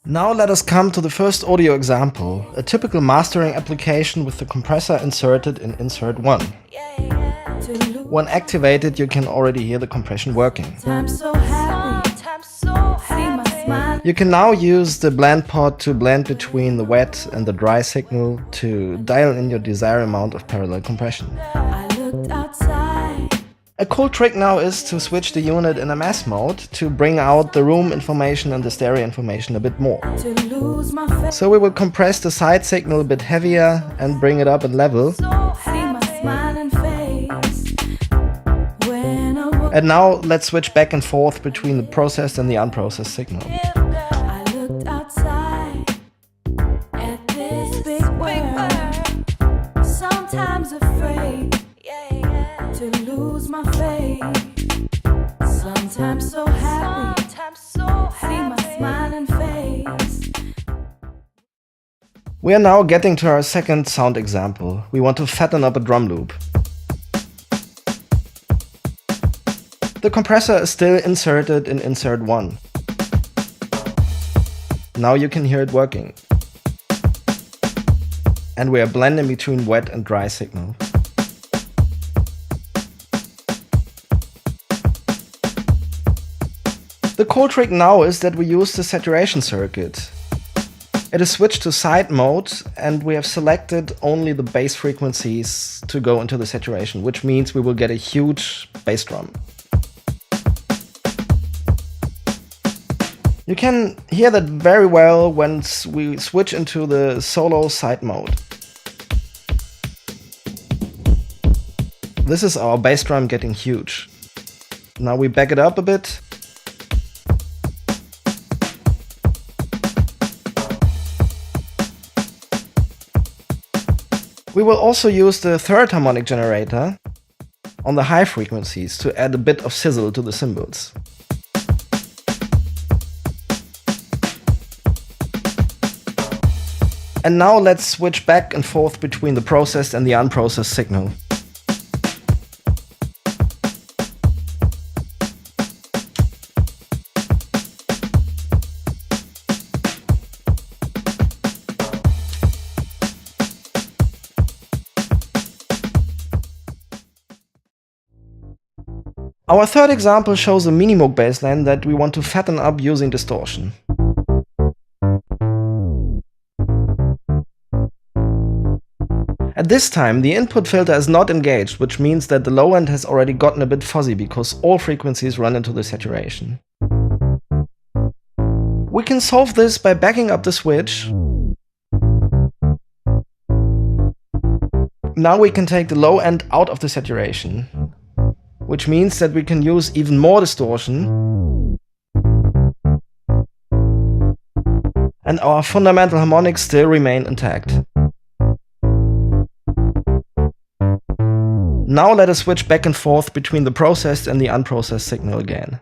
Now let us come to the first audio example, a typical mastering application with the compressor inserted in insert 1. When activated, you can already hear the compression working. You can now use the blend pod to blend between the wet and the dry signal to dial in your desired amount of parallel compression. A cool trick now is to switch the unit in MS mode to bring out the room information and the stereo information a bit more. So we will compress the side signal a bit heavier and bring it up in level. And now let's switch back and forth between the processed and the unprocessed signal. Sometimes afraid to lose my faith. Sometimes so happy, see my smiling face. We are now getting to our second sound example. We want to fatten up a drum loop. The compressor is still inserted in insert 1. Now you can hear it working. And we are blending between wet and dry signal. The cool trick now is that we use the saturation circuit. It is switched to side mode and we have selected only the bass frequencies to go into the saturation, which means we will get a huge bass drum. You can hear that very well when we switch into the solo side mode. This is our bass drum getting huge. Now we back it up a bit. We will also use the third harmonic generator on the high frequencies to add a bit of sizzle to the cymbals. And now let's switch back and forth between the processed and the unprocessed signal. Our third example shows a mini-moog bassline that we want to fatten up using distortion. At this time, the input filter is not engaged, which means that the low end has already gotten a bit fuzzy because all frequencies run into the saturation. We can solve this by backing up the switch. Now we can take the low end out of the saturation, which means that we can use even more distortion. And our fundamental harmonics still remain intact. Now let us switch back and forth between the processed and the unprocessed signal again.